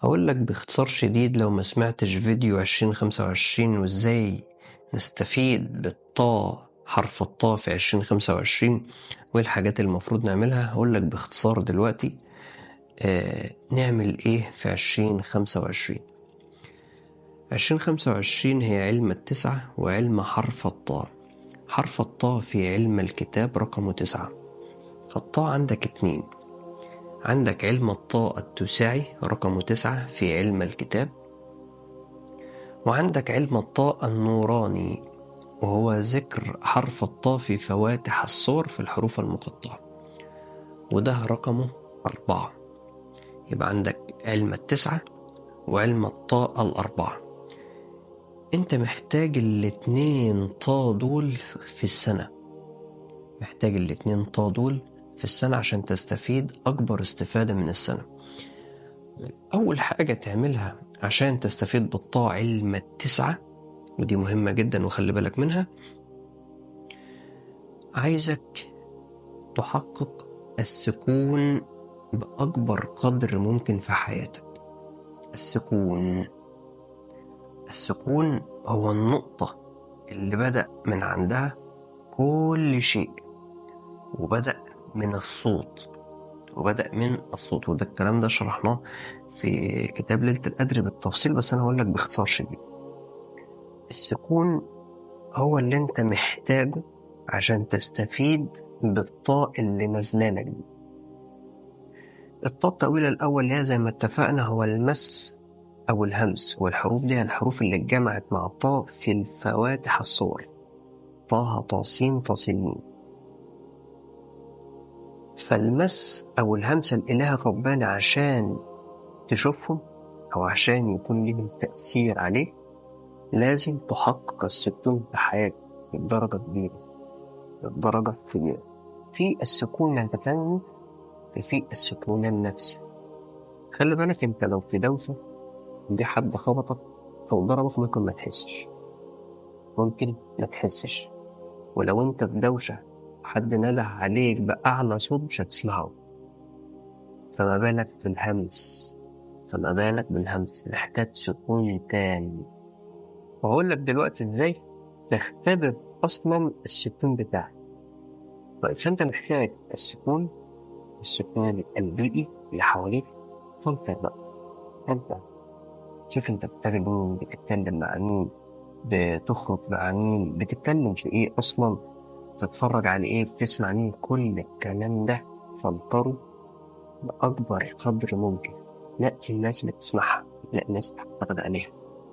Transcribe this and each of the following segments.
هقول لك باختصار شديد لو ما سمعتش فيديو 2025 وازاي نستفيد بالطاء حرف الطاء في 2025 وايه الحاجات اللي المفروض نعملها. هقول لك باختصار دلوقتي نعمل ايه في 2025. 2025 هي علم التسعة وعلم حرف الطاء. حرف الطاء في علم الكتاب رقمه 9، فالطاء عندك 2. عندك علم الطاء التساعي رقمه 9 في علم الكتاب، وعندك علم الطاء النوراني وهو ذكر حرف الطاء في فواتح الصور في الحروف المقطعة، وده رقمه 4. يبقى عندك علم التسعة وعلم الطاء 4. انت محتاج الاتنين طاء دول في السنة، محتاج الاتنين طاء دول في السنة عشان تستفيد أكبر استفادة من السنة. أول حاجة تعملها عشان تستفيد بالطاء علم التسعة، ودي مهمة جدا وخلي بالك منها، عايزك تحقق السكون بأكبر قدر ممكن في حياتك. السكون هو النقطة اللي بدأ من عندها كل شيء، وبدأ من الصوت، وده الكلام ده شرحناه في كتاب ليلة القدر بالتفصيل، بس أنا هقول لك باختصار شديد. السكون هو اللي انت محتاجه عشان تستفيد بالطاء اللي نزلالك دي. الطاء الطويلة الأول اللي هي زي ما اتفقنا هو المس أو الهمس، والحروف دي الحروف اللي اتجمعت مع الطاء في الفواتح الصور، طه طاسين طاسين. فالمس أو الهمس الإله الرباني عشان تشوفهم أو عشان يكون لهم تأثير عليك لازم تحقق السكون في حياتك بدرجة كبيرة، بدرجة كبيرة. في السكون البدني وفي السكون النفسي. خلي بالك انت لو في دوشة دي حد خبطك أو ضربك ممكن ما تحسش، ولو انت في دوشة حد نده عليك بأعلى صوت مش هتسمعه. فما بالك بالهمس محتاج سكون تام. وهقول لك دلوقتي ازاي تختبر أصلا السكون بتاعك. طيب فانت محتاج السكون البيئي اللي حواليك. فانت شوف انت بتتكلم مين، بتتكلم مع مين، بتخرج مع مين، بتتكلم في ايه اصلا، تتفرج على ايه، بتسمع مين، كل الكلام ده فلتره بأكبر قدر ممكن. نقي الناس اللي بتسمعها، نقي الناس اللي بتتفرج عليها،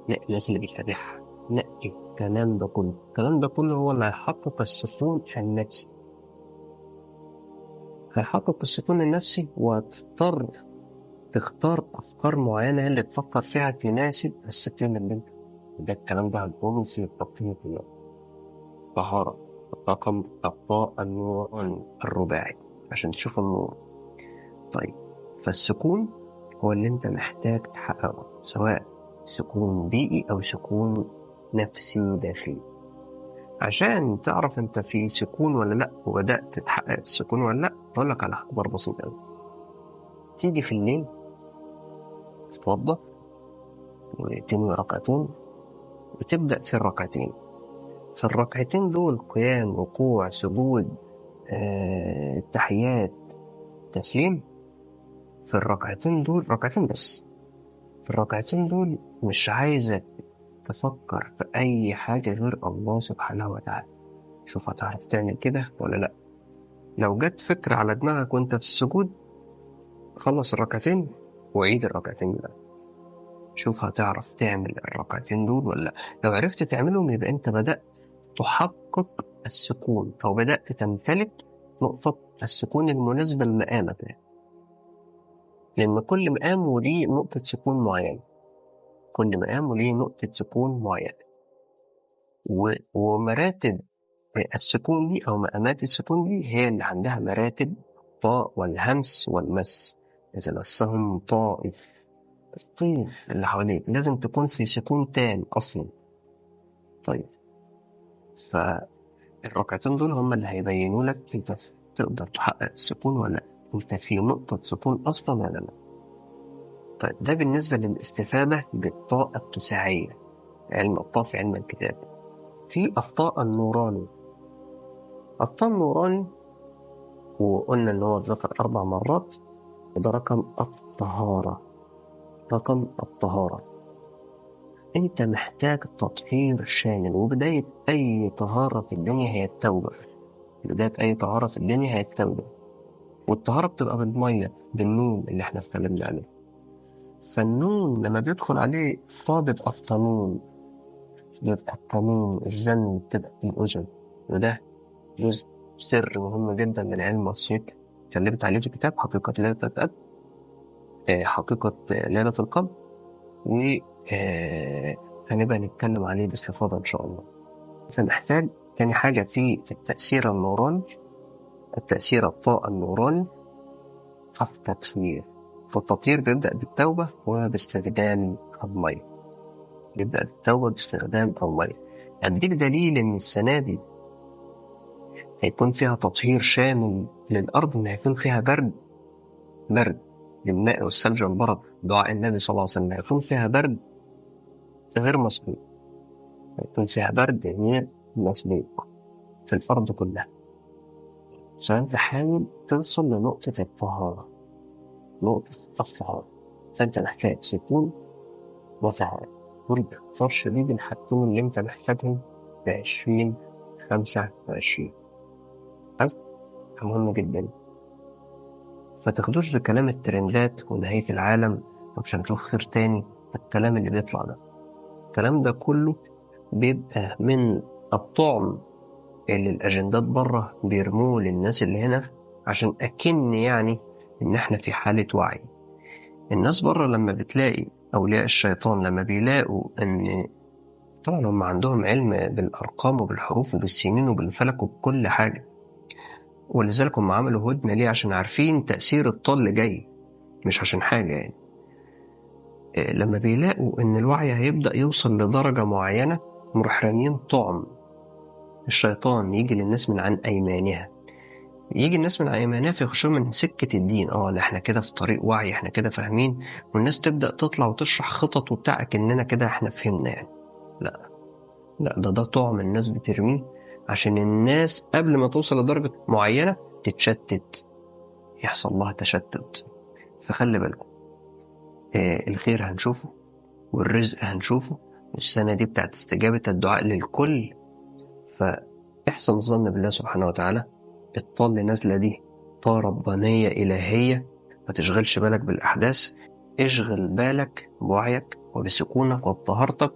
نقي الناس اللي بتتابعها، نقي الكلام ده كله هو اللي هيحقق السكون النفسي. وهتضطر تختار أفكار معينة اللي تفكر فيها تناسب السكون اللي انت. ده الكلام ده هنقوله في التقييم كله. طهارة رقم الطاء النور الرباعي عشان تشوف النور. طيب فالسكون هو اللي انت محتاج تحققه، سواء سكون بيئي أو سكون نفسي داخلي. عشان تعرف انت في سكون ولا لأ وبدأت تحقق السكون ولا لأ، أقول لك على أخبار بسيطة أوي. تيجي في الليل تتوضأ وتنوي ركعتين وتبدأ في الركعتين دول قيام ركوع سجود تحيات تسليم. في الركعتين دول ركعتين بس، في الركعتين دول مش عايزك تفكر في أي حاجة غير الله سبحانه وتعالى. شوف هتعرف تعمل كده ولا لأ. لو جت فكرة على دماغك وانت في السجود خلص الركعتين وعيد الركعتين دول، شوف هتعرف تعمل الركعتين دول ولا لأ. لو عرفت تعملهم يبقى انت بدأت تحقق السكون أو بدأت تمتلك نقطة السكون المناسبة لمقامك، لأن كل مقام وليه نقطة سكون معينة. ومراتب السكون دي أو مقامات السكون دي هي اللي عندها مراتب الطاء والهمس والمس. إذا مسهم طائف، الطين اللي حواليك لازم تكون في سكون تام أصلا. طيب فالركعتين دول هم اللي هيبينوا لك انت تقدر تحقق السكون ولا لا، انت في نقطة سكون اصلا ولا لا. طيب ده بالنسبة للاستفادة بالطاقة التساعية، علم الطاقة في علم الكتاب. في الطاقة النوراني. الطاقة النوراني وقلنا إن هو اتذكر 4 مرات، وده رقم الطهارة. رقم الطهارة. أنت محتاج تطهير شامل، وبداية أي طهارة في الدنيا هي التوبة. بداية أي طهارة في الدنيا هي التوبة، والطهارة بتبقى بالمية، بالنون اللي احنا اتكلمنا عليه. فالنون لما بيدخل عليه طابة القانون، بيبقى القانون الزن بتبقى في الأذن، وده جزء سر مهم جدا من علم الوصية اتكلمت عليه في كتاب حقيقة ليلة القدر، حقيقة ليلة القدر، و هنبقى نتكلم عليه باستفاضة إن شاء الله. فنحتاج تاني حاجة في التأثير النوراني، التأثير الطاقة النوراني، التطهير. والتطهير بيبدأ بالتوبة وباستخدام المية. يبدأ بالتوبة باستخدام المية. أديك دليل إن السنة دي هيكون فيها تطهير شامل للأرض، إن هيكون فيها برد للماء والثلج والبرد. دعاء النبي صلى الله عليه وسلم هيكون فيها برد غير مسبوق، هيكون فيها برد غير مسبوق في الأرض كلها. فأنت حاول توصل لنقطة الطهارة، نقطة الطهارة. فأنت محتاج سكون وطهارة. فرش دي الحاجتين اللي أنت محتاجهم في 2025. مهم جدا. فتاخدوش بكلام الترندات ونهاية العالم مش هنشوف خير تاني. الكلام اللي بيطلع ده، الكلام ده كله بيبقى من الطعم اللي الأجندات بره بيرموه للناس اللي هنا، عشان أكن يعني إن إحنا في حالة وعي. الناس بره لما بتلاقي أولياء الشيطان، لما بيلاقوا إن طبعا هم عندهم علم بالأرقام وبالحروف وبالسنين وبالفلك وبكل حاجة، ولذلك هم عملوا هدنة ليه؟ عشان عارفين تأثير الطل جاي، مش عشان حاجة يعني. لما بيلاقوا إن الوعي هيبدأ يوصل لدرجة معينة، مرحرمين طعم الشيطان يجي للناس من عن أيمانها. يجي الناس من أيمانها فيخشوا من سكة الدين. ده احنا كده في طريق وعي، احنا كده فاهمين، والناس تبدأ تطلع وتشرح خطط وبتاع كأننا كده احنا فهمنا يعني. لا، ده طعم الناس بترميه عشان الناس قبل ما توصل لدرجة معينة تتشتت، يحصل لها تشتت. فخلي بالكم، الخير هنشوفه والرزق هنشوفه، والسنة دي بتاعت استجابة الدعاء للكل. فاحسن الظن بالله سبحانه وتعالى. الطل نازلة دي طاقة ربانية إلهية، ما تشغلش بالك بالأحداث، اشغل بالك بوعيك وبسكونك وبطهارتك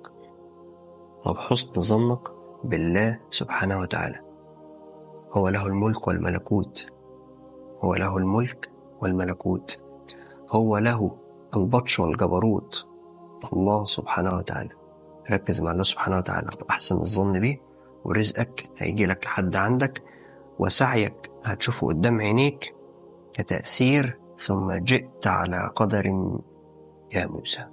وبحسن ظنك بالله سبحانه وتعالى. هو له الملك والملكوت، هو له الملك والملكوت، هو له البطش والجبروت. الله سبحانه وتعالى. ركز مع الله سبحانه وتعالى، أحسن الظن به، ورزقك هيجي لك لحد عندك، وسعيك هتشوفه قدام عينيك كتأثير. ثم جئت على قدر يا موسى.